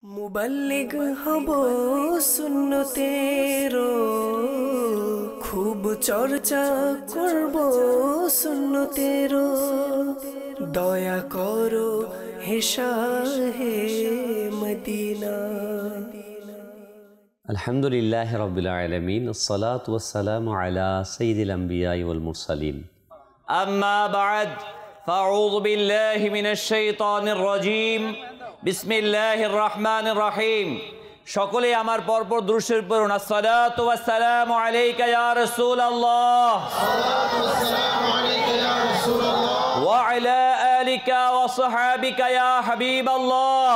मुबल्लिग hub सुन्नतेरो खूब चर्चा करब सुन्नतेरो दया करो हे शाहे मदीना। अल्हम्दुलिल्लाहि रब्बिल आलमीन अस्सलातु वस्सलामु अला सय्यिदिल अंबिया'i वल मुरसलीन अम्मा बअद फअऊज़ु बिल्लाहि मिनश शैतानिर रजीम बिस्मिल्लाहिर रहमानिर रहीम। সকলে আমার পরপর দুরূদ শরীফ পড়ুন। আসসালাতু ওয়াসসালামু আলাইকা ইয়া রাসূলুল্লাহ সাল্লাতু ওয়াসসালামু আলাইকা ইয়া রাসূলুল্লাহ ওয়া আলা আলিকা ওয়া সাহবিকা ইয়া হাবিবাল্লাহ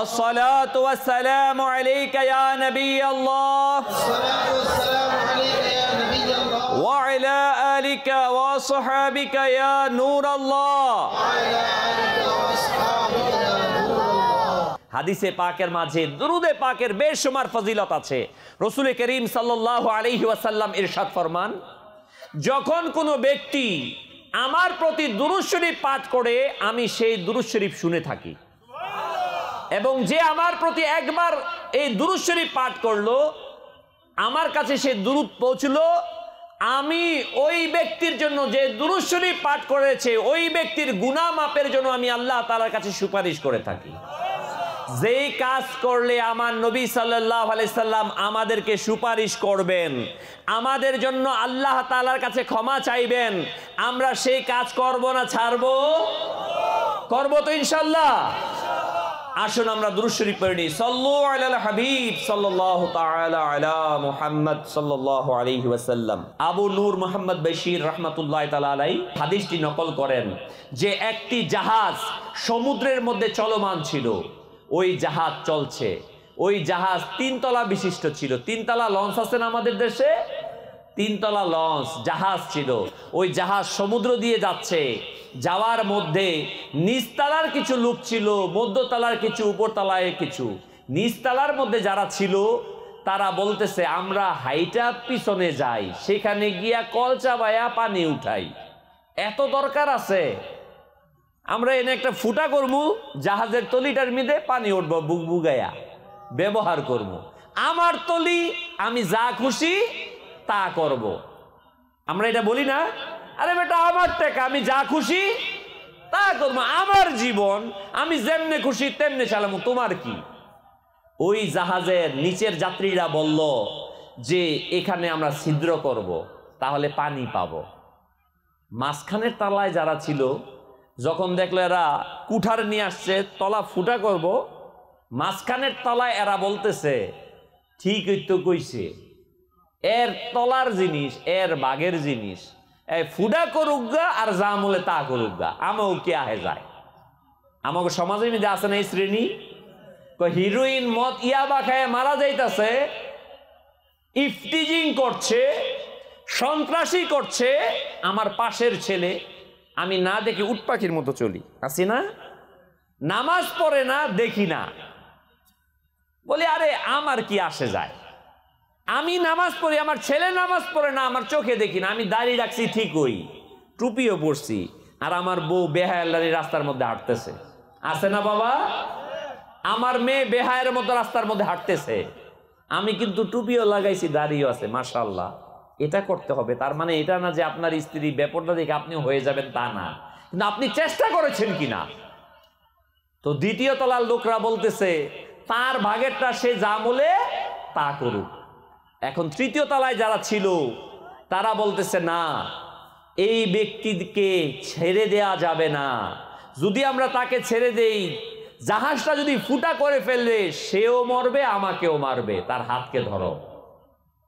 الصلاة والسلام عليك يا نبي الله الصلاة والسلام عليك يا نبي الله وعلى آلك وصحابك يا نور الله وعلى آلك وصحابك يا نور الله। হাদিসে পাকের মাঝে দুরুদে পাকের বেশুমার ফজিলত আছে। রাসূল করিম সাল্লাল্লাহু আলাইহি ওয়াসাল্লাম ইরশাদ ফরমান, যখন কোনো ব্যক্তি আমার প্রতি দুরূদ শরীফ পাঠ করে আমি সেই দুরূদ শরীফ শুনে থাকি, এবং যে আমার প্রতি একবার এই দুরূদ শরীফ পাঠ করলো আমার কাছে সে দুরূদ পৌঁছলো, আমি ওই ব্যক্তির জন্য যে দুরূদ শরীফ পাঠ করেছে ওই ব্যক্তির গুনাহ মাপের জন্য আমি আল্লাহ তাআলার কাছে সুপারিশ করে থাকি। যেই কাজ করলে আমার নবী সাল্লাল্লাহু আলাইহি সাল্লাম আমাদেরকে সুপারিশ করবেন, আমাদের জন্য আল্লাহ তাআলার কাছে ক্ষমা চাইবেন, আমরা সেই কাজ করব না ছাড়বো? করব তো ইনশাআল্লাহ। আসুন আমরা দুরূদ শরীফ পড়ি নি। সাল্লু আলাল হাবিব সাল্লাল্লাহু তাআলা আলা মুহাম্মদ সাল্লাল্লাহু আলাইহি ওয়াসাল্লাম। আবু নূর মুহাম্মদ বশির রাহমাতুল্লাহি তাআলা আলাইহি হাদিসটি নকল করেন যে একটি জাহাজ সমুদ্রের মধ্যে চলমান ছিল। ওই জাহাজ চলছে, ওই জাহাজ তিনতলা বিশিষ্ট ছিল। তিনতলা লঞ্চ আছে না আমাদের দেশে? তিনতলা লঞ্চ জাহাজ ছিল। ওই জাহাজ সমুদ্র দিয়ে যাচ্ছে, যাওয়ার মধ্যে নিচতলার কিছু লোক ছিল, মধ্যতলার কিছু, উপরতলায় কিছু। নিচতলার মধ্যে যারা ছিল তারা বলতেছে আমরা হাইটা পিছনে যাই, সেখানে গিয়া কল চাবায়া পানি উঠাই। এত দরকার আছে, আমরা এনে একটা ফুটা করবো, জাহাজের তলিটার মধ্যে পানি উঠবো বুগবুগায়া ব্যবহার করবো। আমার তলি, আমি যা খুশি তা করব। আমরা এটা বলি না? আরে বেটা আমার টাকা, আমি যা খুশি তা করবো, আমার জীবন আমি যেমনে খুশি তেমনে চালাবো, তোমার কি? ওই জাহাজের নিচের যাত্রীরা বলল যে এখানে আমরা ছিদ্র করব, তাহলে পানি পাবো। মাঝখানের তলায় যারা ছিল যখন দেখলো এরা কুঠার নিয়ে আসছে তলা ফুটা করব, মাঝখানের তলায় এরা বলতেছে ঠিকই তো কইছে, এর তলার জিনিস এর বাগের জিনিস, ফুডা করুক গা আর যা মূলে তা করুক গা, আমাও কে আহে যায়। আমাকে সমাজের মধ্যে আছে না এই শ্রেণী, হিরোইন মদ ইয়াবা খায় মারা যাইতেছে, ইফতিজিং করছে, সন্ত্রাসী করছে, আমার পাশের ছেলে আমি না দেখি উট পাখির মতো চলি, আছি না? নামাজ পড়ে না, দেখি না, বলি আরে আমার কি আসে যায়, আমি নামাজ পড়ি, আমার ছেলে নামাজ পড়ে না, আমার চোখে দেখি না, আমি দাড়ি রাখছি ঠিকই, টুপিও পরছি, আর আমার বউ বেহায়াল্লারি রাস্তার মধ্যে হাঁটতেছে, আছে না বাবা? আমার মেয়ে বেহায়ের মতো রাস্তার মধ্যে হাঁটতেছে, আমি কিন্তু টুপিও লাগাইছি, দাড়িও আছে, মাশাআল্লাহ। এটা করতে হবে, তার মানে এটা না যে আপনার স্ত্রী বেপরদা দেখে আপনি হয়ে যাবেন, তা না, কিন্তু আপনি চেষ্টা করেছেন কিনা। তো দ্বিতীয় তলার লোকরা বলতেছে তার ভাগেরটা সে যা বলে তা করুক। এখন তৃতীয় তলায় যারা ছিল তারা বলতেছে না, এই ব্যক্তিকে ছেড়ে দেয়া যাবে না, যদি আমরা তাকে ছেড়ে দেই জাহাজটা যদি ফুটা করে ফেললে সেও মরবে আমাকেও মারবে, তার হাতকে ধরো।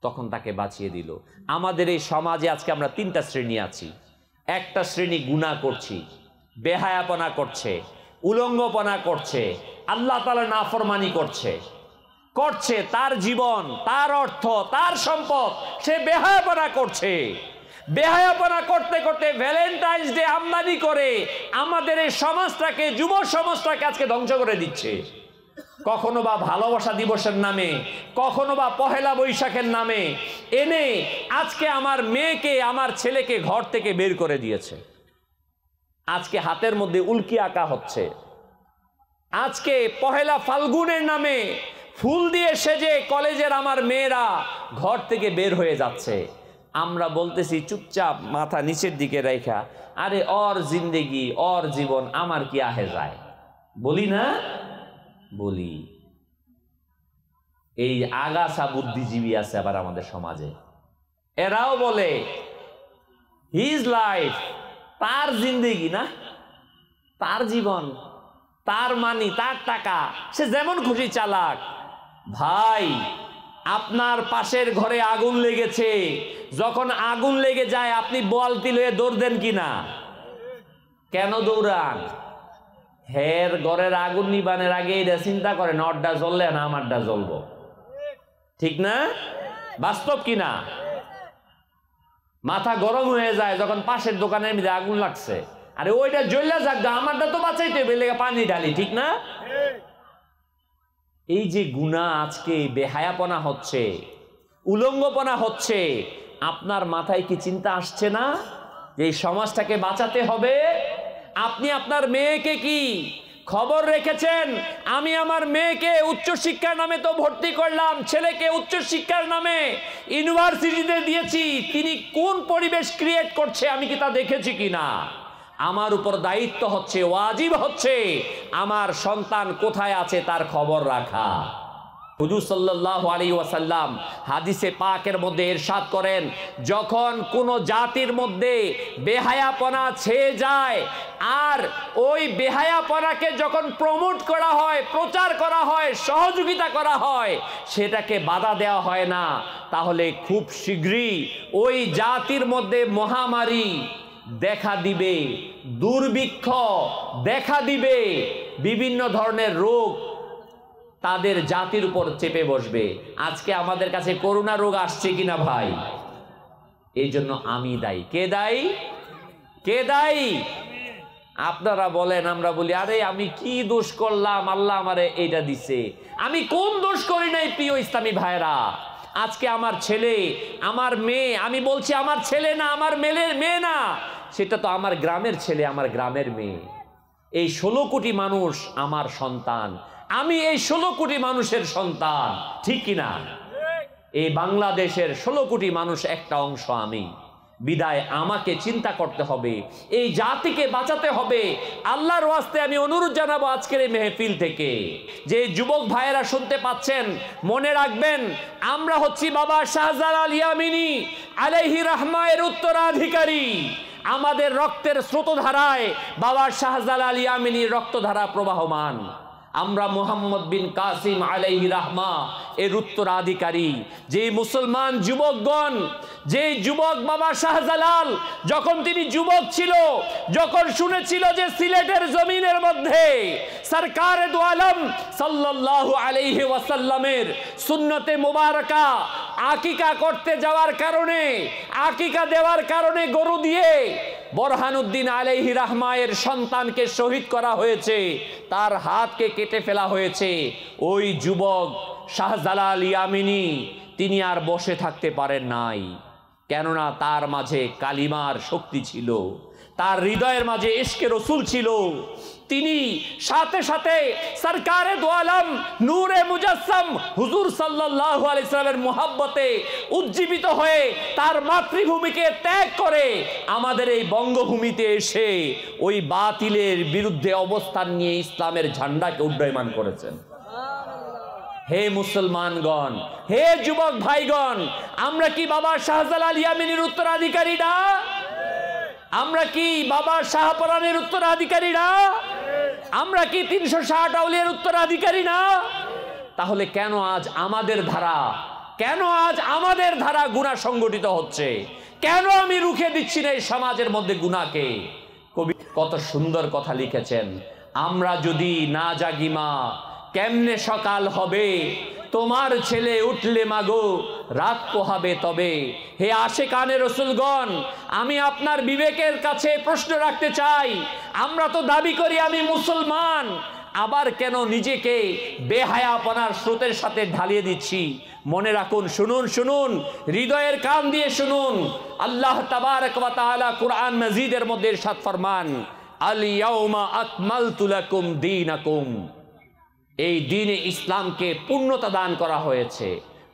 তখন তাকে বাঁচিয়ে দিল। আমাদের এই সমাজে আজকে আমরা তিনটা শ্রেণী আছি। একটা শ্রেণী গুনাহ করছি, বেহায়াপনা করছে, উলঙ্গপনা করছে, আল্লাহ তাআলার নাফরমানি করছে, তার জীবন, তার অর্থ, তার সম্পদ সে বেহায়াপনা করছে। বেহায়াপনা করতে করতে ভ্যালেন্টাইন্স ডে আমদানি করে আমাদের এই সমাজটাকে, যুব সমাজটাকে আজকে ধ্বংস করে দিচ্ছে। কখনো বা ভালোবাসা দিবসের নামে, কখনো বা পহেলা বৈশাখের নামে এনে আজকে আমার মেয়েকে, আমার ছেলেকে ঘর থেকে বের করে দিয়েছে। আজকে হাতের মধ্যে উল্কি আঁকা হচ্ছে, আজকে পহেলা ফাল্গুনের নামে ফুল দিয়ে সেজে কলেজের আমার মেয়েরা ঘর থেকে বের হয়ে যাচ্ছে। আমরা বলতেছি চুপচাপ মাথা নিচের দিকে রেখা, আরে ওর জিন্দেগি ওর জীবন, আমার কি আহে যায়, বলি না? বলি। এই আগাছা বুদ্ধিজীবী আছে আবার আমাদের সমাজে, এরাও বলে হিজ লাইফ, তার জিন্দেগি না, তার জীবন, তার মানি, তার টাকা, সে যেমন খুশি চালাক। ভাই, আপনার পাশের ঘরে আগুন লেগেছে, যখন আগুন লেগে যায় আপনি বালতি লয়ে দৌড় দেন কিনা? কেন দৌড়ান? হের ঘরের আগুন নিবানের আগে এটা চিন্তা করেন, ওরটা জ্বললে না আমারটা জ্বলবো, ঠিক না? বাস্তব কিনা? মাথা গরম হয়ে যায় যখন পাশের দোকানের মধ্যে আগুন লাগছে, আরে ওইটা জ্বললে যাক, আমারটা তো বাঁচাইতে হবে, পানি ঢালি, ঠিক না? এই যে গুনাহ আজকে বেহায়াপনা হচ্ছে, উলঙ্গপনা হচ্ছে, আপনার মাথায় কি চিন্তা আসছে না যে এই সমাজটাকে বাঁচাতে হবে? আপনি আপনার মেয়েকে কি খবর রেখেছেন? আমি আমার মেয়েকে উচ্চশিক্ষার নামে তো ভর্তি করলাম, ছেলেকে উচ্চশিক্ষার নামে ইউনিভার্সিটিতে দিয়েছি, তিনি কোন পরিবেশ ক্রিয়েট করছে আমি কি তা দেখেছি কিনা? আমার উপর দায়িত্ব হচ্ছে, ওয়াজিব হচ্ছে, আমার সন্তান কোথায় আছে তার খবর রাখা। হুজুর সাল্লাল্লাহু আলাইহি ওয়াসাল্লাম হাদিসে পাকের মধ্যে ইরশাদ করেন, যখন কোনো জাতির মধ্যে বেহায়াপনা ছেয়ে যায় আর ওই বেহায়াপনাকে যখন প্রমোট করা হয়, প্রচার করা হয়, সহযোগিতা করা হয়, সেটাকে বাধা দেওয়া হয় না, তাহলে খুব শীঘ্রই ওই জাতির মধ্যে মহামারী দেখা দিবে, দুর্ভিক্ষ দেখা দিবে, বিভিন্ন ধরনের রোগ তাদের জাতির উপর চেপে বসবে। আজকে আমাদের কাছে করোনা রোগ আসছে কিনা ভাই? এই জন্য আমি দায়ী। কে দায়ী? কে দায়ী? আপনারা বলেন, আমরা বলি আরে আমি কি দোষ করলাম, আল্লাহ আমারে এইটা দিছে। আমি কোন দোষ করি নাই প্রিয় ইসলামী ভাইরা? আজকে আমার ছেলে, আমার মেয়ে, আমি বলছি আমার ছেলে না, আমার মেয়ে না, সেটা তো আমার গ্রামের ছেলে, আমার গ্রামের মেয়ে। এই 16 কোটি মানুষ আমার সন্তান, আমি এই 16 কোটি মানুষের সন্তান, ঠিক কিনা? এই বাংলাদেশের 16 কোটি মানুষ একটা অংশ আমি। বিদায় আমাকে চিন্তা করতে হবে, এই জাতিকে বাঁচাতে হবে। আল্লাহর ওয়াস্তে আমি অনুরোধ জানাবো আজকের এই মেহফিল থেকে, যে যুবক ভাইয়েরা শুনতে পাচ্ছেন, মনে রাখবেন আমরা হচ্ছি বাবা শাহজালাল ইয়ামিনী আলাইহি রাহমায়ের উত্তরাধিকারী। আমাদের রক্তের স্রোতধারায় বাবা শাহজালাল ইয়ামিনীর রক্তধারা প্রবাহমান। আমরা মুহাম্মদ বিন কাসিম আলাইহি রাহমা এর উত্তরাধিকারী। যে মুসলমান যুবকগণ, যে যুবক বাবা শাহজালাল যখন তিনি যুবক ছিল, যখন শুনেছিল যে সিলেটের জমিনের মধ্যে সরকারে দু আলম সাল্লাল্লাহু আলাইহি ওয়াসাল্লামের সুন্নতে মুবারাকা আকিকা করতে যাওয়ার কারণে, আকিকা দেওয়ার কারণে গরু দিয়ে বোরহানুদ্দিন আলাইহি রাহমায়ের সন্তানকে শহীদ করা হয়েছে, তার হাতকে কেটে ফেলা হয়েছে, ওই যুবক শাহজালাল ইয়ামিনী তিনি আর বসে থাকতে পারেন নাই। কেননা তার মাঝে কালিমার শক্তি ছিল, তার হৃদয়ের মাঝে ইশকে রসুল ছিল। তিনি সাথে সাথে সরকারে দু আলম নূরে মুজাসসাম হুজুর সাল্লাল্লাহু আলাইহি সাল্লামের মুহাব্বতে উজ্জীবিত হয়ে তার মাতৃভূমিকে ত্যাগ করে আমাদের এই বঙ্গভূমিতে এসে ওই বাতিলের বিরুদ্ধে অবস্থান নিয়ে ইসলামের ঝান্ডাকে উড্ডয়মান করেছেন। হে মুসলমানগণ, হে যুবক ভাইগণ, আমরা কি বাবা শাহজালাল ইয়ামিনীর উত্তরাধিকারী না? আমরা কি বাবা শাহপরানের উত্তরাধিকারী না? আমরা কি 360 আউলিয়ার উত্তরাধিকারী না? তাহলে কেন আজ আমাদের ধারা, কেন আজ আমাদের ধারা গুনাহ সংগঠিত হচ্ছে? কেন আমি রুখে দিচ্ছি না এই সমাজের মধ্যে গুনাহকে? কবি কত সুন্দর কথা লিখেছেন, আমরা যদি না জাগি মা কেমনে সকাল হবে, তোমার ছেলে উঠলে মাগো রাত পোহাবে তবে। হে আশেকানে রসুলগণ, আমি আপনার বিবেকের কাছে প্রশ্ন রাখতে চাই, আমরা তো দাবি করি আমি মুসলমান, আবার কেন নিজেকে বেহায়াপনার স্রোতের সাথে ঢালিয়ে দিচ্ছি? মনে রাখুন, শুনুন, শুনুন, হৃদয়ের কান দিয়ে শুনুন। আল্লাহ তাবারক ওয়া তাআলা কুরআন মাজিদের মধ্যে ইরশাদ ফরমান, আল ইয়াউমা আকমালতু লাকুম দীনাকুম। এই দ্বীনে ইসলামকে পূর্ণতা দান করা হয়েছে।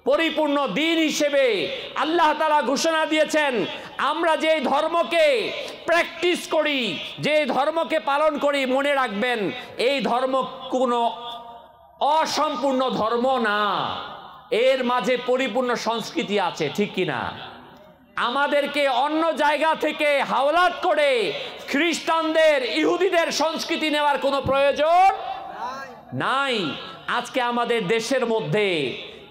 পরিপূর্ণ দ্বীন হিসেবে আল্লাহ তাআলা ঘোষণা দিয়েছেন, আমরা যে ধর্মকে প্র্যাকটিস করি, যে ধর্মকে পালন করি, মনে রাখবেন এই ধর্ম কোনো অসম্পূর্ণ ধর্ম না, এর মাঝে পরিপূর্ণ সংস্কৃতি আছে, ঠিক কিনা? আমাদেরকে অন্য জায়গা থেকে হাওলাত করে খ্রিস্টানদের, ইহুদিদের সংস্কৃতি নেওয়ার কোনো প্রয়োজন নাই। আজকে আমাদের দেশের মধ্যে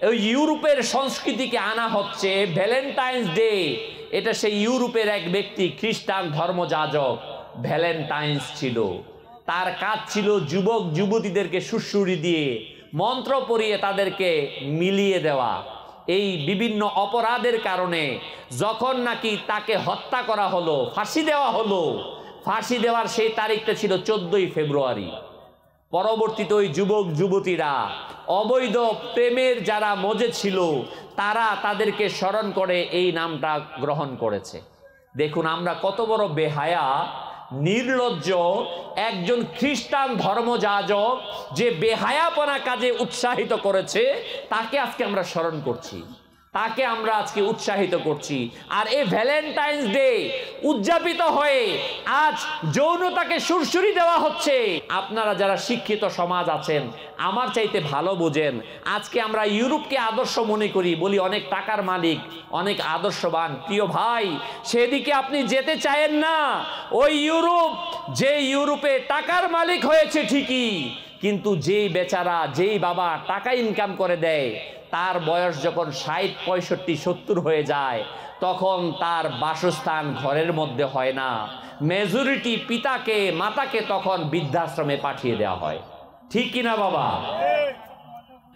ওই ইউরোপের সংস্কৃতিকে আনা হচ্ছে। ভ্যালেন্টাইন্স ডে, এটা সেই ইউরোপের এক ব্যক্তি, খ্রিস্টান ধর্মযাজক ভ্যালেন্টাইন্স ছিল। তার কাজ ছিল যুবক যুবতীদেরকে সুড়সুড়ি দিয়ে মন্ত্র পড়িয়ে তাদেরকে মিলিয়ে দেওয়া। এই বিভিন্ন অপরাধের কারণে যখন নাকি তাকে হত্যা করা হলো, ফাঁসি দেওয়া হলো, ফাঁসি দেওয়ার সেই তারিখটা ছিল 14ই ফেব্রুয়ারি। পরবর্তীতে ওই যুবক যুবতীরা, অবৈধ প্রেমের যারা মজে ছিল, তারা তাদেরকে স্মরণ করে এই নামটা গ্রহণ করেছে। দেখুন আমরা কত বড় বেহায়া, নির্লজ্জ একজন খ্রিস্টান ধর্মযাজক যে বেহায়াপনা কাজে উৎসাহিত করেছে, তাকে আজকে আমরা স্মরণ করছি, তাকে আমরা আজকে উৎসাহিত করছি। আর এই ভ্যালেন্টাইন্স ডে উদযাপিত হয়ে আজ যৌনতাকে সুরসুরি দেওয়া হচ্ছে। আপনারা যারা শিক্ষিত সমাজ আছেন, আমার চাইতে ভালো বোঝেন। আজকে আমরা ইউরোপকে আদর্শ মনে করি, বলি অনেক টাকার মালিক, অনেক আদর্শবান। প্রিয় ভাই, সেদিকে আপনি যেতে চায়েন না। ওই ইউরোপ, যে ইউরোপে টাকার মালিক হয়েছে ঠিকই, কিন্তু যেই বেচারা, যেই বাবা টাকা ইনকাম করে দেয়, তার বয়স যখন 60, 65, 70 হয়ে যায়, তখন তার বাসস্থান ঘরের মধ্যে হয় না। মেজরিটি পিতাকে, মাতাকে তখন বৃদ্ধাশ্রমে পাঠিয়ে দেওয়া হয়, ঠিক কিনা বাবা?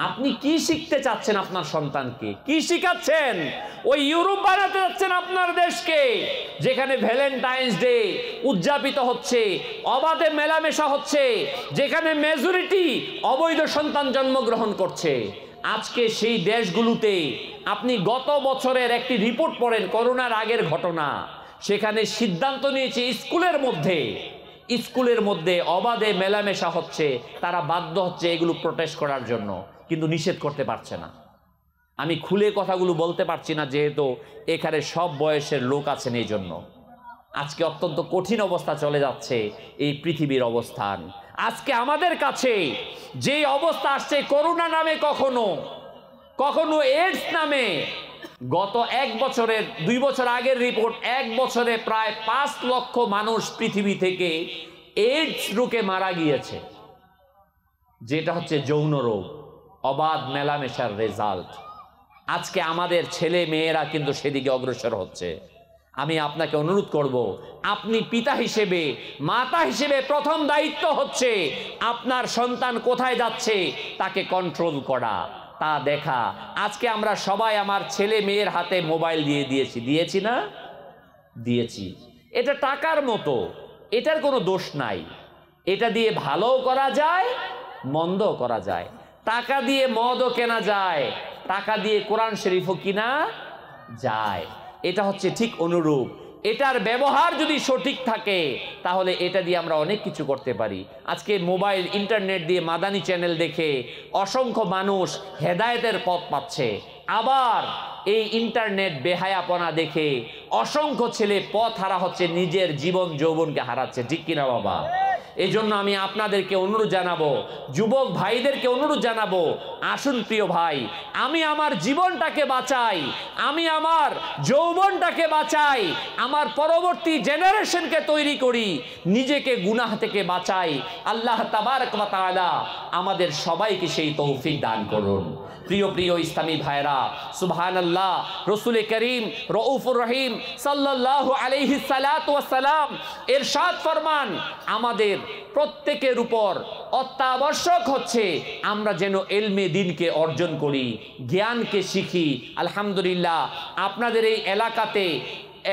আপনি কি শিখতে চাচ্ছেন আপনার সন্তানকে? কি শিখাচ্ছেন? ওই ইউরোপ বানাতে যাচ্ছেন আপনার দেশকে, যেখানে ভ্যালেন্টাইন্স ডে উদযাপিত হচ্ছে, অবাধে মেলামেশা হচ্ছে, যেখানে মেজরিটি অবৈধ সন্তান জন্মগ্রহণ করছে। আজকে সেই দেশগুলোতে আপনি গত বছরের একটি রিপোর্ট পড়েন, করোনার আগের ঘটনা। সেখানে সিদ্ধান্ত নিয়েছে স্কুলের মধ্যে অবাধে মেলামেশা হচ্ছে, তারা বাধ্য হচ্ছে এগুলো প্রোটেস্ট করার জন্য, কিন্তু নিষেধ করতে পারছে না। আমি খুলে কথাগুলো বলতে পারছি না, যেহেতু এখানে সব বয়সের লোক আছেন, এই জন্য আজকে অত্যন্ত কঠিন অবস্থা চলে যাচ্ছে এই পৃথিবীর অবস্থান। আজকে আমাদের কাছে যে অবস্থা আসছে, করোনা নামে, কখনো এইডস নামে, গত 1 বছরের, 2 বছর আগের রিপোর্ট, 1 বছরে প্রায় 5 লক্ষ মানুষ পৃথিবী থেকে এইডস রোগে মারা গিয়েছে, যেটা হচ্ছে যৌন রোগ, অবাধ মেলামেশার রেজাল্ট। আজকে আমাদের ছেলে মেয়েরা কিন্তু সেদিকে অগ্রসর হচ্ছে। আমি আপনাকে অনুরোধ করব, আপনি পিতা হিসেবে, মাতা হিসেবে প্রথম দায়িত্ব হচ্ছে আপনার সন্তান কোথায় যাচ্ছে তাকে কন্ট্রোল করা, তা দেখা। আজকে আমরা সবাই আমার ছেলে মেয়ের হাতে মোবাইল দিয়েছি না? দিয়েছি। এটা টাকার মতো, এটার কোনো দোষ নাই। এটা দিয়ে ভালোও করা যায়, মন্দও করা যায়। টাকা দিয়ে মদও কেনা যায়, টাকা দিয়ে কোরআন শরীফও কিনা যায়। এটা হচ্ছে ঠিক অনুরূপ। এটার ব্যবহার যদি সঠিক থাকে, তাহলে এটা দিয়ে আমরা অনেক কিছু করতে পারি। আজকে মোবাইল, ইন্টারনেট দিয়ে মাদানী চ্যানেল দেখে অসংখ্য মানুষ হেদায়েতের পথ পাচ্ছে। আবার এই ইন্টারনেট বেহায়াপনা দেখে অসংখ্য ছেলে পথ হারা হচ্ছে, নিজের জীবন যৌবনকে হারাচ্ছে, ঠিক কিনা বাবা? এই জন্য আমি আপনাদেরকে অনুরোধ জানাবো, যুবক ভাইদেরকে অনুরোধ জানাবো, আসুন প্রিয় ভাই, আমি আমার জীবনটাকে বাঁচাই, আমি আমার যৌবনটাকে বাঁচাই, আমার পরবর্তী জেনারেশনকে তৈরি করি, নিজেকে গুনাহ থেকে বাঁচাই। আল্লাহ তাবারক ওয়া তাআলা আমাদের সবাইকে সেই তৌফিক দান করুন। প্রিয় প্রিয় ইসলামী ভাইরা, সুবহানাল্লাহ, রাসূল করিম রউফুর রহিম সাল্লাল্লাহু আলাইহি সাল্লাতু ওয়াস সালাম ইরশাদ ফরমান, আমাদের প্রত্যেকের উপর অত্যাবশ্যক হচ্ছে আমরা যেন ইলমে দ্বীনকে অর্জন করি, জ্ঞানকে শিখি। আলহামদুলিল্লাহ, আপনাদের এই এলাকাতে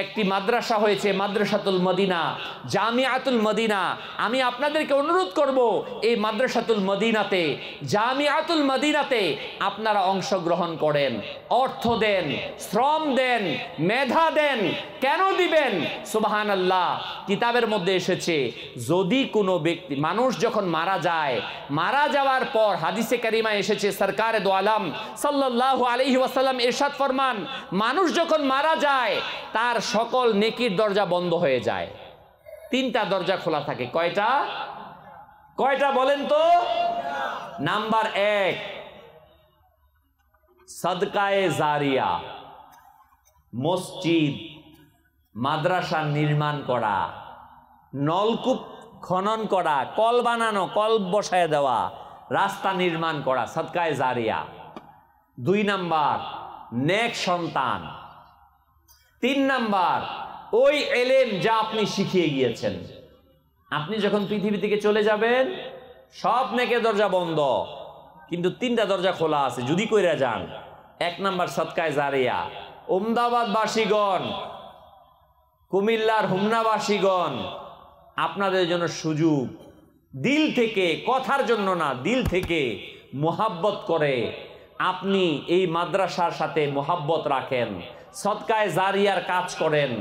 একটি মাদ্রাসা হয়েছে, মাদ্রাসাতুল মদিনা, জামিয়াতুল মদিনা। আমি আপনাদেরকে অনুরোধ করব এই মাদ্রাসাতুল মদিনাতে, জামিয়াতুল মদিনাতে আপনারা অংশগ্রহণ করেন, অর্থ দেন, শ্রম দেন, মেধা দেন। কেন দিবেন? সুবহানাল্লাহ, কিতাবের মধ্যে এসেছে যদি কোনো ব্যক্তি, মানুষ যখন মারা যায়, মারা যাওয়ার পর হাদিসে কারিমা এসেছে, সরকারে দো আলম সাল্লাল্লাহু আলাইহি ওয়াসাল্লাম ইরশাদ ফরমান, মানুষ যখন মারা যায় তার সকল নেকির দরজা বন্ধ হয়ে যায়, তিনটা দরজা খোলা থাকে। কয়টা? কয়টা বলেন তো? নাম্বার 1 সাদকায়ে জারিয়া, মসজিদ মাদ্রাসা নির্মাণ করা, নলকূপ খনন করা, কল বানানো, কল বসায় দেওয়া, রাস্তা নির্মাণ করা, সাদকায়ে জারিয়া। 2 নাম্বার নেক সন্তান। 3 নাম্বার ওই এলেম যা আপনি শিখিয়ে গিয়েছেন। আপনি যখন পৃথিবী থেকে চলে যাবেন সব নেকের দরজা বন্ধ, কিন্তু 3টা দরজা খোলা আছে যদি কইরা যান। 1 নাম্বার সাদকায়ে জারিয়া। উমদাবাদ বাসীগণ, কুমিল্লার হুমনাবাসীগণ, আপনাদের জন্য সুযোগ, দিল থেকে, কথার জন্য না, দিল থেকে মোহাব্বত করে আপনি এই মাদ্রাসার সাথে মোহাব্বত রাখেন, সদকায়ে জারিয়ার কাজ করেন।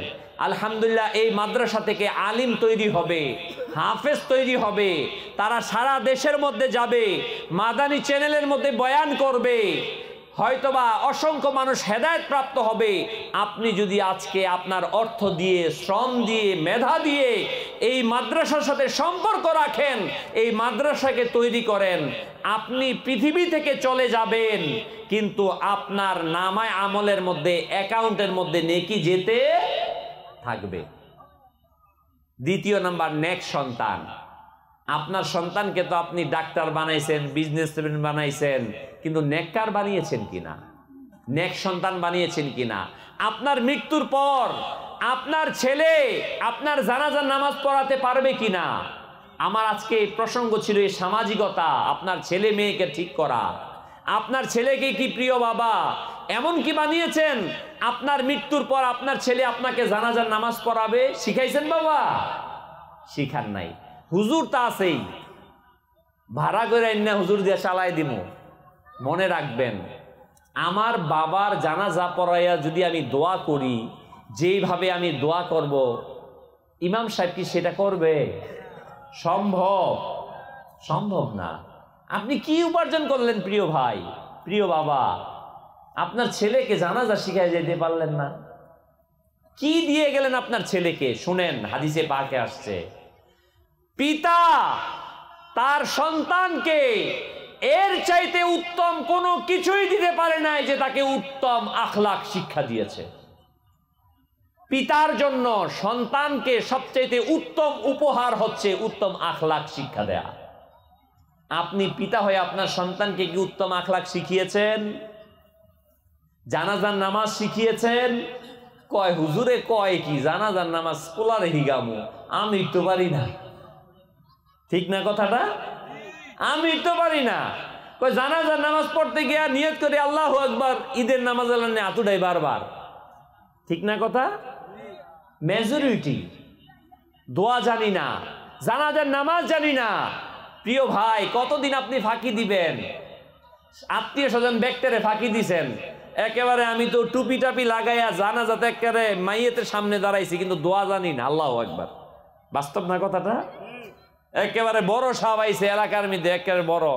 আলহামদুলিল্লাহ, এই মাদ্রাসা থেকে আলিম তৈরি হবে, হাফেজ তৈরি হবে, তারা সারা দেশের মধ্যে যাবে, মাদানী চ্যানেলের মধ্যে বয়ান করবে, হয়তোবা অসংখ্য মানুষ হেদায়েত প্রাপ্ত হবে। আপনি যদি আজকে আপনার অর্থ দিয়ে, শ্রম দিয়ে, মেধা দিয়ে এই মাদ্রাসার সাথে সম্পর্ক রাখেন, এই মাদ্রাসাকে তৈরি করেন, আপনি পৃথিবী থেকে চলে যাবেন, কিন্তু আপনার নামায় আমলের মধ্যে, অ্যাকাউন্টের মধ্যে নেকি যেতে থাকবে। 2 নাম্বার নেক সন্তান। আপনার সন্তানকে তো আপনি ডাক্তার বানাইছেন, বিজনেসম্যান বানাইছেন, কিন্তু নেককার বানিয়েছেন কিনা, নেক সন্তান বানিয়েছেন কিনা? আপনার মৃত্যুর পর আপনার ছেলে আপনার জানাজার নামাজ পড়াতে পারবে কিনা? আমার আজকে প্রসঙ্গ ছিল এই সামাজিকতা, আপনার ছেলে মেয়েকে ঠিক করা। আপনার ছেলেকে কি প্রিয় বাবা এমন কি বানিয়েছেন আপনার মৃত্যুর পর আপনার ছেলে আপনাকে জানাজার নামাজ পড়াবে? শিখাইছেন বাবা? শিখান নাই। হুজুর তা আছেই, ভাড়া করে না হুজুর দিয়ে চালাই দিব। মনে রাখবেন, আমার বাবার জানাজা পড়াইয়া যদি আমি দোয়া করি, যেইভাবে আমি দোয়া করব, ইমাম সাহেব কি সেটা করবে? সম্ভব? সম্ভব না। আপনি কি উপার্জন করলেন প্রিয় ভাই, প্রিয় বাবা? আপনার ছেলেকে জানাজা শিখাই যেতে পারলেন না। কি দিয়ে গেলেন আপনার ছেলেকে? শুনেন, হাদিসে পাকে আসছে, পিতা তার সন্তানকে এর চাইতে উত্তম কোনো কিছুই দিতে পারে নাই যে তাকে উত্তম আখলাক শিক্ষা দিয়েছে। পিতার জন্য সন্তানকে সবচাইতে উত্তম উপহার হচ্ছে উত্তম আখলাক শিক্ষা দেয়া। আপনি পিতা হয়ে আপনার সন্তানকে কি উত্তম আখলাক শিখিয়েছেন? জানাজার নামাজ শিখিয়েছেন? কয় হুজুরে কয় কি জানাজার নামাজ কোলারে হিগামু, আমি তো পারি না। ঠিক না কথাটা? আমি তো পারি না। কয় জানাজার নামাজ পড়তে গিয়া নিয়ত করে আল্লাহু আকবার, ঈদের নামাজ আল্লাহ আতুডাই বারবার। ঠিক না কথা? মেজরিটি দোয়া জানি না, জানাজার নামাজ জানি না। প্রিয় ভাই, কতদিন আপনি ফাঁকি দিবেন? আত্মীয় স্বজন ব্যক্তিরে ফাঁকি দিছেন, একেবারে আমি তো টুপি টাপি লাগাইয়া জানাজাতে একেবারে মাইয়েতের সামনে দাঁড়াইছি, কিন্তু দোয়া জানি না। আল্লাহু আকবার। বাস্তব না কথাটা? একেবারে বড় সাহেব আইছে এলাকার মধ্যে, একেবারে বড়,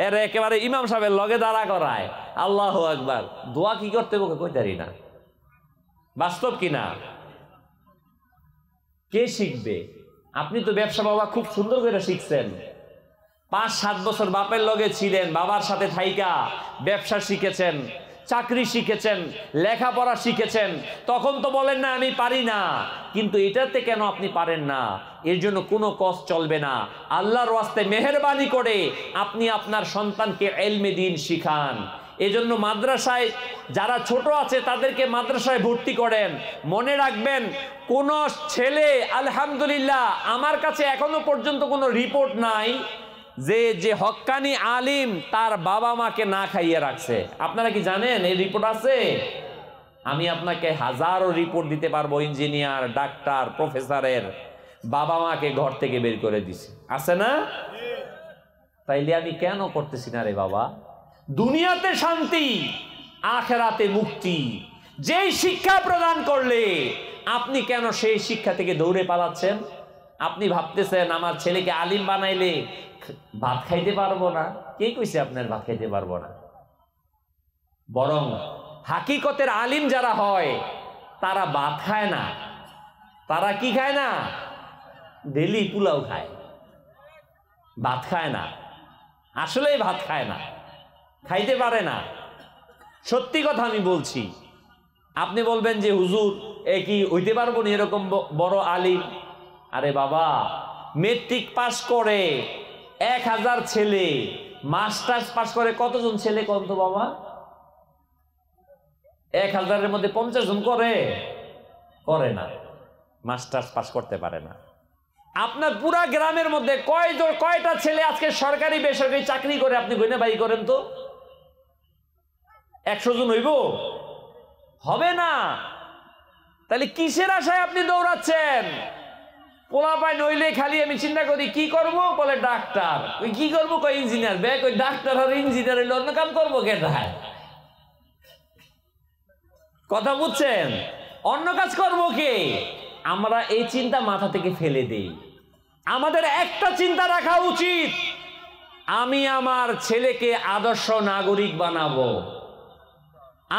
এর একেবারে ইমাম সাহেবের লগে দাঁড়া করায়, আল্লাহু আকবার। দোয়া কি করতে বকে কইতারি না। বাস্তব কিনা? কে শিখবে? আপনি তো ব্যবসা বাবা খুব সুন্দর করে শিখছেন, 5-7 বছর বাপের লগে ছিলেন, বাবার সাথে থাইকা ব্যবসা শিখেছেন, চাকরি শিখেছেন, লেখাপড়া শিখেছেন। তখন তো বলেন না আমি পারি না, কিন্তু এটাতে কেন আপনি পারেন না? এর জন্য কোনো কষ্ট চলবে না। আল্লাহর ওয়াস্তে মেহেরবানি করে আপনি আপনার সন্তানকে ইলমে দ্বীন শিখান। এজন্য মাদ্রাসায় যারা ছোট আছে তাদেরকে মাদ্রাসায় ভর্তি করেন। মনে রাখবেন, কোন ছেলে, আলহামদুলিল্লাহ আমার কাছে এখনো পর্যন্ত কোনো রিপোর্ট নাই যে হক্কানি আলিম তার বাবা মাকে না খাইয়ে রাখছে। আপনারা কি জানেন? এই রিপোর্ট আছে? আমি আপনাকে হাজারো রিপোর্ট দিতে পারবো, ইঞ্জিনিয়ার, ডাক্তার, প্রফেসরের বাবা মাকে ঘর থেকে বের করে দিছে, আছে না? তাইলে আমি কেন করতেছি না রে বাবা? দুনিয়াতে শান্তি, আখেরাতে মুক্তি, যেই শিক্ষা প্রদান করলে আপনি কেন সেই শিক্ষা থেকে দৌড়ে পালাচ্ছেন? আপনি ভাবতেছেন আমার ছেলেকে আলিম বানাইলে ভাত খাইতে পারবো না। কে কইছে আপনার ভাত খাইতে পারবো না? বরং হাকিকতের আলিম যারা হয় তারা ভাত খায় না, তারা কি খায় না? ডেলি পোলাও খায়, ভাত খায় না। আসলেই ভাত খায় না, খাইতে পারে না। সত্যি কথা আমি বলছি। আপনি বলবেন যে হুজুর এ কি হইতে পারবো না এরকম বড় আলিম? আরে বাবা, মেট্রিক পাস করে 1000 ছেলে, মাস্টার্স পাস করে কতজন ছেলে কোন তো বাবা? 1000-এর মধ্যে 50 জন করে না, মাস্টার্স পাস করতে পারে না। আপনার পুরা গ্রামের মধ্যে কয়টা ছেলে আজকে সরকারি বেসরকারি চাকরি করে? আপনি গইনা বাই করেন তো, 100 জন হইব? হবে না। তাহলে কিসের আশায় আপনি দৌড়াচ্ছেন? পোলা পায় নইলে খালি আমি চিন্তা করি কি করব, বলে ডাক্তার। ওই কি করবো, কই ইঞ্জিনিয়ার। ব্যাগ ওই ডাক্তার আর ইঞ্জিনিয়ার হইলে অন্য কাম করবো কেটায়? কথা বুঝছেন? অন্য কাজ করবো কে? আমরা এই চিন্তা মাথা থেকে ফেলে দেই। আমাদের একটা চিন্তা রাখা উচিত, আমি আমার ছেলেকে আদর্শ নাগরিক বানাবো,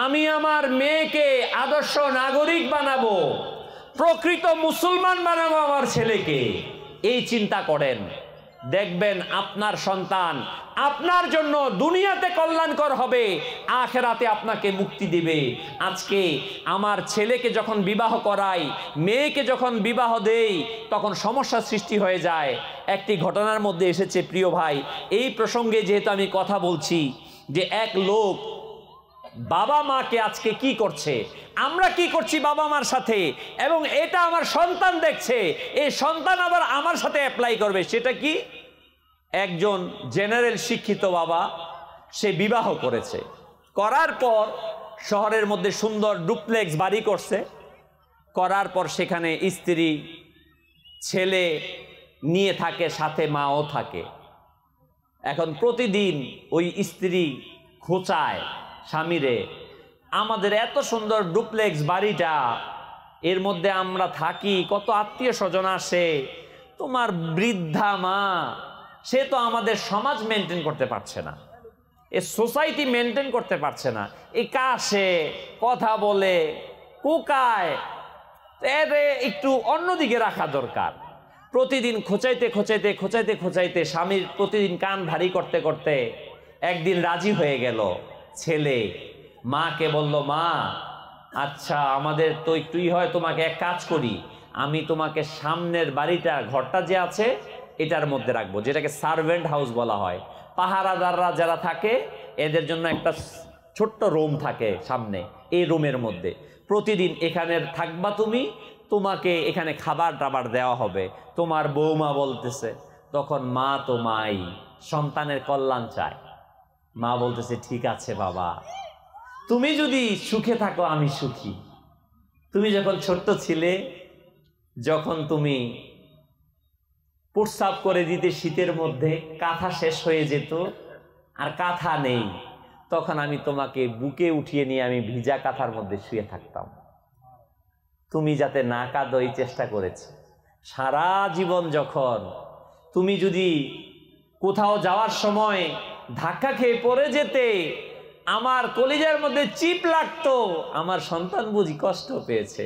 আমি আমার মেয়েকে আদর্শ নাগরিক বানাবো, প্রকৃত মুসলমান বানাবো আমার ছেলেকে। এই চিন্তা করেন, দেখবেন আপনার সন্তান আপনার জন্য দুনিয়াতে কল্যাণকর হবে, আখেরাতে আপনাকে মুক্তি দিবে। আজকে আমার ছেলেকে যখন বিবাহ করাই, মেয়েকে যখন বিবাহ দেই, তখন সমস্যার সৃষ্টি হয়ে যায়। একটি ঘটনার মধ্যে এসেছে প্রিয় ভাই, এই প্রসঙ্গে যেহেতু আমি কথা বলছি, যে এক লোক বাবা মাকে আজকে কি করছে, আমরা কি করছি বাবা মার সাথে, এবং এটা আমার সন্তান দেখছে, এই সন্তান আবার আমার সাথে অ্যাপ্লাই করবে। সেটা কি? একজন জেনারেল শিক্ষিত বাবা, সে বিবাহ করেছে, করার পর শহরের মধ্যে সুন্দর ডুপ্লেক্স বাড়ি করছে, করার পর সেখানে স্ত্রী ছেলে নিয়ে থাকে, সাথে মাও থাকে। এখন প্রতিদিন ওই স্ত্রী খোঁচায় স্বামীরে, আমাদের এত সুন্দর ডুপ্লেক্স বাড়িটা, এর মধ্যে আমরা থাকি, কত আত্মীয় স্বজন আসে, তোমার বৃদ্ধা মা সে তো আমাদের সমাজ মেনটেন করতে পারছে না, এ সোসাইটি মেনটেন করতে পারছে না, এই কাশে কথা বলে, কুকায়, এর একটু অন্যদিকে রাখা দরকার। প্রতিদিন খোঁচাইতে খোঁচাইতে খোঁচাইতে খোঁচাইতে স্বামীর প্রতিদিন কান ভারী করতে করতে একদিন রাজি হয়ে গেল ছেলে। মাকে বলল, মা আচ্ছা আমাদের তো একটুই হয়, তোমাকে এক কাজ করি, আমি তোমাকে সামনের বাড়িটা, ঘরটা যে আছে এটার মধ্যে রাখবো, যেটাকে সার্ভেন্ট হাউস বলা হয়। পাহারাদাররা যারা থাকে এদের জন্য একটা ছোট্ট রুম থাকে সামনে, এই রুমের মধ্যে প্রতিদিন এখানে থাকবা তুমি, তোমাকে এখানে খাবার টাবার দেওয়া হবে। তোমার বৌমা বলতেছে, তখন মা তো মাই, সন্তানের কল্যাণ চায়। মা বলতেছে, ঠিক আছে বাবা, তুমি যদি সুখে থাকো আমি সুখী। তুমি যখন ছোট্ট ছিলে, যখন তুমি প্রস্রাব করে দিতে শীতের মধ্যে, কাঁথা শেষ হয়ে যেত আর কাঁথা নেই, তখন আমি তোমাকে বুকে উঠিয়ে নিয়ে আমি ভিজা কাঁথার মধ্যে শুয়ে থাকতাম, তুমি যাতে না কাঁদো এই চেষ্টা করেছি। সারা জীবন যখন তুমি যদি কোথাও যাওয়ার সময় ধাক্কা খেয়ে পড়ে যেতে, আমার কলিজার মধ্যে চিপ লাগতো, আমার সন্তান বুঝি কষ্ট পেয়েছে,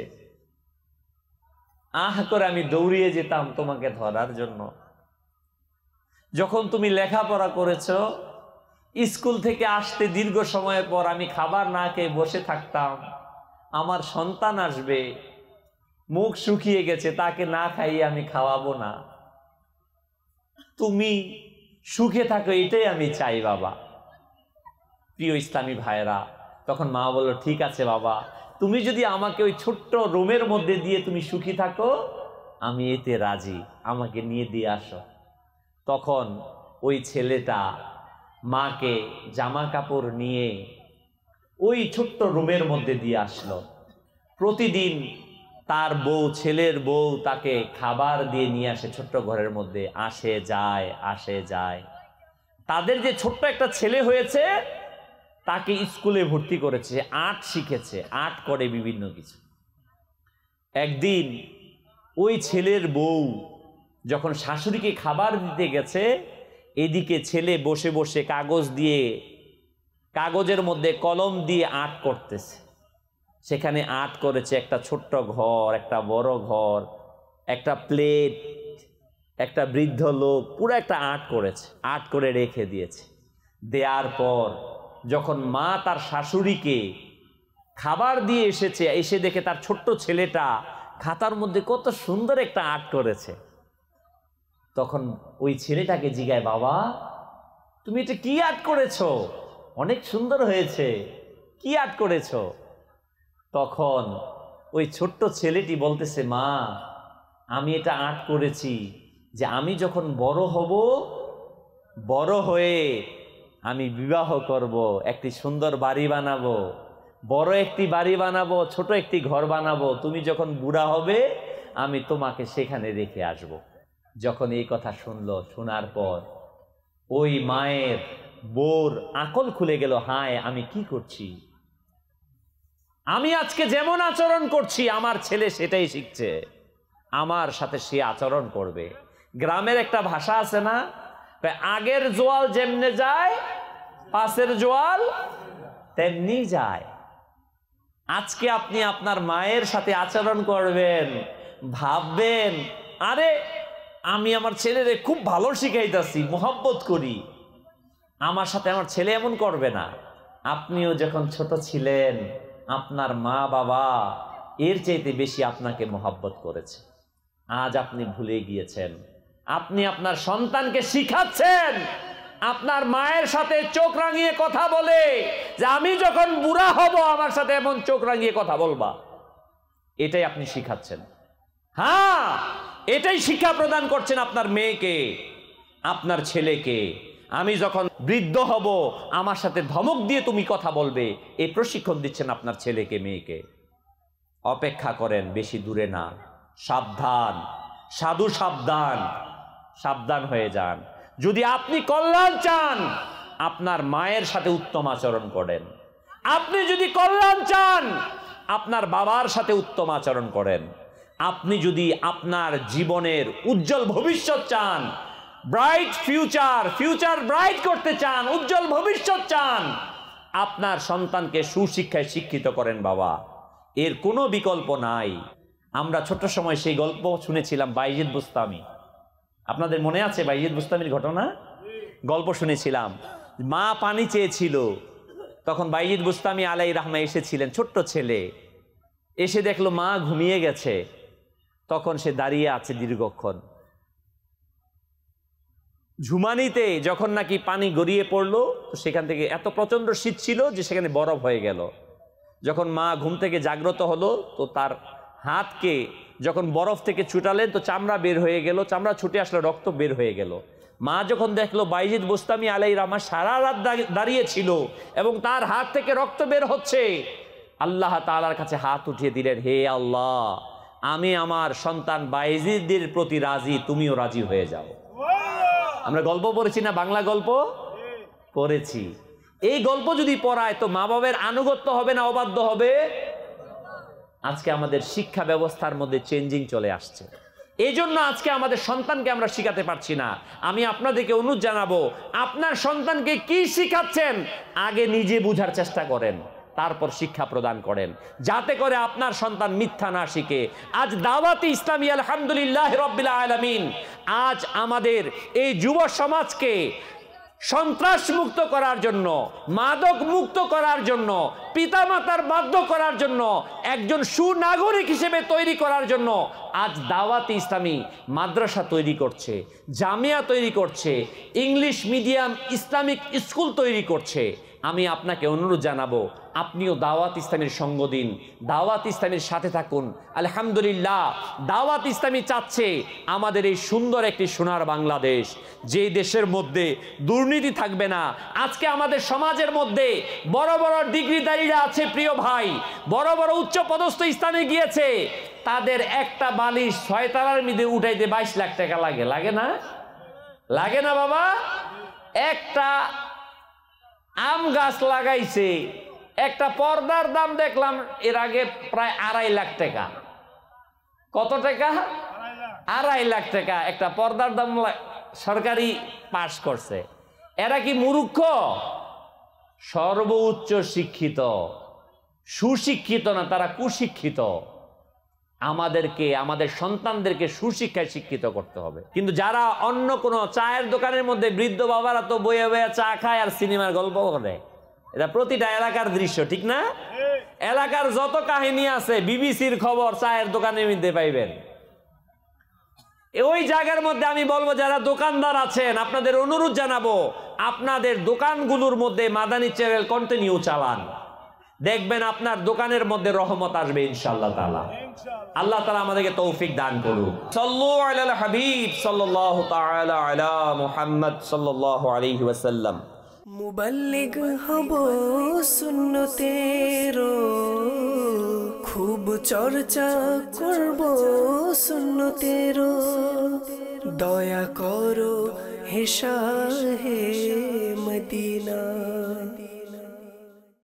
আহ করে আমি দৌড়িয়ে যেতাম তোমাকে ধরার জন্য। যখন তুমি লেখাপড়া করেছো, স্কুল থেকে আসতে দীর্ঘ সময়ের পর আমি খাবার না খেয়ে বসে থাকতাম, আমার সন্তান আসবে, মুখ শুকিয়ে গেছে, তাকে না খাইয়ে আমি খাওয়াবো না, তুমি সুখে থাকো এটাই আমি চাই বাবা। প্রিয় ইসলামী ভাইরা, তখন মা বলল, ঠিক আছে বাবা, তুমি যদি আমাকে ওই ছোট্ট রুমের মধ্যে দিয়ে তুমি সুখী থাকো আমি এতে রাজি, আমাকে নিয়ে দিয়ে আসো। তখন ওই ছেলেটা মাকে জামা কাপড় নিয়ে ওই ছোট্ট রুমের মধ্যে দিয়ে আসলো। প্রতিদিন তার বউ, ছেলের বউ তাকে খাবার দিয়ে নিয়ে আসে ছোট্ট ঘরের মধ্যে, আসে যায় আসে যায়। তাদের যে ছোট্ট একটা ছেলে হয়েছে তাকে স্কুলে ভর্তি করেছে, আর্ট শিখেছে, আর্ট করে বিভিন্ন কিছু। একদিন ওই ছেলের বউ যখন শাশুড়িকে খাবার দিতে গেছে, এদিকে ছেলে বসে বসে কাগজের মধ্যে কলম দিয়ে আর্ট করতেছে। সেখানে আর্ট করেছে একটা ছোট্ট ঘর, একটা বড় ঘর, একটা প্লেট, একটা বৃদ্ধ লোক, পুরো একটা আর্ট করেছে, আর্ট করে রেখে দিয়েছে। দেওয়ার পর যখন মা তার শাশুড়িকে খাবার দিয়ে এসেছে, এসে দেখে তার ছোট্ট ছেলেটা খাতার মধ্যে কত সুন্দর একটা আর্ট করেছে। তখন ওই ছেলেটাকে জিজ্ঞাসা, বাবা তুমি এটা কি আর্ট করেছো? অনেক সুন্দর হয়েছে, কি আর্ট করেছো? তখন ওই ছোট্ট ছেলেটি বলতেছে, মা আমি এটা আর্ট করেছি যে আমি যখন বড় হব, বড় হয়ে আমি বিবাহ করব, একটি সুন্দর বাড়ি বানাবো, বড় একটি বাড়ি বানাবো, ছোট একটি ঘর বানাবো, তুমি যখন বুড়া হবে আমি তোমাকে সেখানে রেখে আসব। যখন এই কথা শুনলো, শোনার পর ওই মায়ের বউর আকল খুলে গেল, হায় আমি কি করছি, আমি আজকে যেমন আচরণ করছি আমার ছেলে সেটাই শিখছে, আমার সাথে সে আচরণ করবে। গ্রামের একটা ভাষা আছে না, আগের জোয়াল যেমনে যায় পাশের জোয়াল তেমনি যায়। আজকে আপনি আপনার মায়ের সাথে আচরণ করবেন, ভাববেন আরে আমি আমার ছেলেরে খুব ভালো শিখাইতেছি, মোহাব্বত করি, আমার সাথে আমার ছেলে এমন করবে না। আপনিও যখন ছোট ছিলেন আপনার মা বাবা এর চাইতে বেশি আপনাকে মোহাব্বত করেছে। আজ আপনি ভুলে গিয়েছেন। আপনি আপনার সন্তানকে শিখাচ্ছেন আপনার মায়ের সাথে চোখ রাঙিয়ে কথা বলে, যে আমি যখন বুড়া হব আমার সাথে এমন চোখ রাঙিয়ে কথা বলবা। এটাই আপনি শিখাচ্ছেন। হ্যাঁ, এটাই শিক্ষা প্রদান করছেন আপনার মেয়েকে, আপনার ছেলেকে। আমি যখন বৃদ্ধ হব আমার সাথে ধমক দিয়ে তুমি কথা বলবে, এই প্রশিক্ষণ দিচ্ছেন আপনার ছেলেকে, মেয়েকে। অপেক্ষা করেন, বেশি দূরে না। সাবধান, সাধু সাবধান, সাবধান হয়ে যান। যদি আপনি কল্যাণ চান আপনার মায়ের সাথে উত্তম আচরণ করেন। আপনি যদি কল্যাণ চান আপনার বাবার সাথে উত্তম আচরণ করেন। আপনি যদি আপনার জীবনের উজ্জ্বল ভবিষ্যৎ চান, ব্রাইট ফিউচার ব্রাইট করতে চান, উজ্জ্বল ভবিষ্যৎ চান, আপনার সন্তানকে সুশিক্ষায় শিক্ষিত করেন বাবা, এর কোনো বিকল্প নাই। আমরা ছোট সময় সেই গল্প শুনেছিলাম বাইজিদ বুস্তামি। আপনাদের মনে আছে বাইজিদ বুস্তামির ঘটনা? গল্প শুনেছিলাম। মা পানি চেয়েছিল, তখন বাইজিদ বুস্তামি আলাইহির রাহমা এসেছিলেন, ছোট্ট ছেলে, এসে দেখলো মা ঘুমিয়ে গেছে। তখন সে দাঁড়িয়ে আছে দীর্ঘক্ষণ। ঝুমানিতে যখন নাকি পানি গড়িয়ে পড়লো, তো সেখান থেকে এত প্রচন্ড শীত ছিল যে সেখানে বরফ হয়ে গেল। যখন মা ঘুম থেকে জাগ্রত হলো, তো তার হাতকে যখন বরফ থেকে ছুটালেন তো চামড়া বের হয়ে গেল, চামড়া ছুটে আসলে রক্ত বের হয়ে গেল। মা যখন দেখলো বাইজিদ বুস্তামি আলাইহির রাহমা সারা রাত দাঁড়িয়ে ছিল এবং তার হাত থেকে রক্ত বের হচ্ছে, আল্লাহ তাআলার কাছে হাত উঠিয়ে দিলেন, হে আল্লাহ, আমি আমার সন্তান বাইজিদের প্রতি রাজি, তুমিও রাজি হয়ে যাও। আমরা গল্প পড়েছি না, বাংলা গল্প পড়েছি। এই গল্প যদি পড়ায় তো মা বাবার আনুগত্য হবে না অবাধ্য হবে? আজকে আমাদের শিক্ষা ব্যবস্থার মধ্যে চেঞ্জিং চলে আসছে। এই জন্য আজকে আমাদের সন্তানকে আমরা শিখাতে পারছি না। আমি আপনাদেরকে অনুরোধ জানাবো, আপনার সন্তানকে কি শিখাচ্ছেন আগে নিজে বুঝার চেষ্টা করেন, তারপর শিক্ষা প্রদান করেন, যাতে করে আপনার সন্তান মিথ্যা না শিখে। আজ দাওয়াতে ইসলামী আলহামদুলিল্লাহ রাব্বিল আলামিন আজ আমাদের এই যুব সমাজকে সন্ত্রাস মুক্ত করার জন্য, মাদক মুক্ত করার জন্য, পিতামাতার বাধ্য করার জন্য, একজন সুনাগরিক হিসেবে তৈরি করার জন্য আজ দাওয়াতে ইসলামী মাদ্রাসা তৈরি করছে, জামিয়া তৈরি করছে, ইংলিশ মিডিয়াম ইসলামিক স্কুল তৈরি করছে। আমি আপনাকে অনুরোধ জানাবো, আপনিও দাওয়াত ইসলামের সঙ্গ দিন, দাওয়াত ইসলামের সাথে থাকুন। আলহামদুলিল্লাহ, দাওয়াত ইসলামী চাচ্ছে আমাদের এই সুন্দর একটি সোনার বাংলাদেশ, যে দেশের মধ্যে দুর্নীতি থাকবে না। আজকে আমাদের সমাজের মধ্যে বড় বড় ডিগ্রিধারীরা আছে প্রিয় ভাই, বড় বড় উচ্চ পদস্থ স্থানে গিয়েছে, তাদের একটা বালিশ 6 তলার মধ্যে উঠাইতে 22 লাখ টাকা লাগে। লাগে না? লাগে না বাবা? একটা আম গাছ লাগাইছে, একটা পর্দার দাম দেখলাম এর আগে প্রায় 2.5 লাখ টাকা। কত টাকা? 2.5 লাখ টাকা একটা পর্দার দাম সরকারি পাস করছে। এরা কি মূর্খ? সর্বোচ্চ শিক্ষিত, সুশিক্ষিত না, তারা কুশিক্ষিত। আমাদেরকে, আমাদের সন্তানদেরকে সুশিক্ষায় শিক্ষিত করতে হবে। কিন্তু যারা অন্য কোনো চায়ের দোকানের মধ্যে বৃদ্ধ বাবারা তো বয়ে বয়ে চা খায় আর সিনেমার গল্প করে, এটা প্রতিটা এলাকার দৃশ্য, ঠিক না? এলাকার যত কাহিনী আছে বিবিসির খবর চায়ের দোকানের মধ্যে পাইবেন। ওই জায়গার মধ্যে আমি বলবো, যারা দোকানদার আছেন আপনাদের অনুরোধ জানাবো, আপনাদের দোকানগুলোর মধ্যে মাদানী চ্যানেল কন্টিনিউ চালান, দেখবেন আপনার দোকানের মধ্যে রহমত আসবে ইনশাআল্লাহ তাআলা। আল্লাহ তাআলা আমাদেরকে তৌফিক দান করুন। সাল্লু আলাল হাবিব সাল্লাল্লাহু তাআলা আলা মুহাম্মদ সাল্লাল্লাহু আলাইহি ওয়াসাল্লাম। মুবাল্লিগ হব সুন্নতের, খুব চর্চা করব সুন্নতের। দয়া করো হে শাহে মদিনা।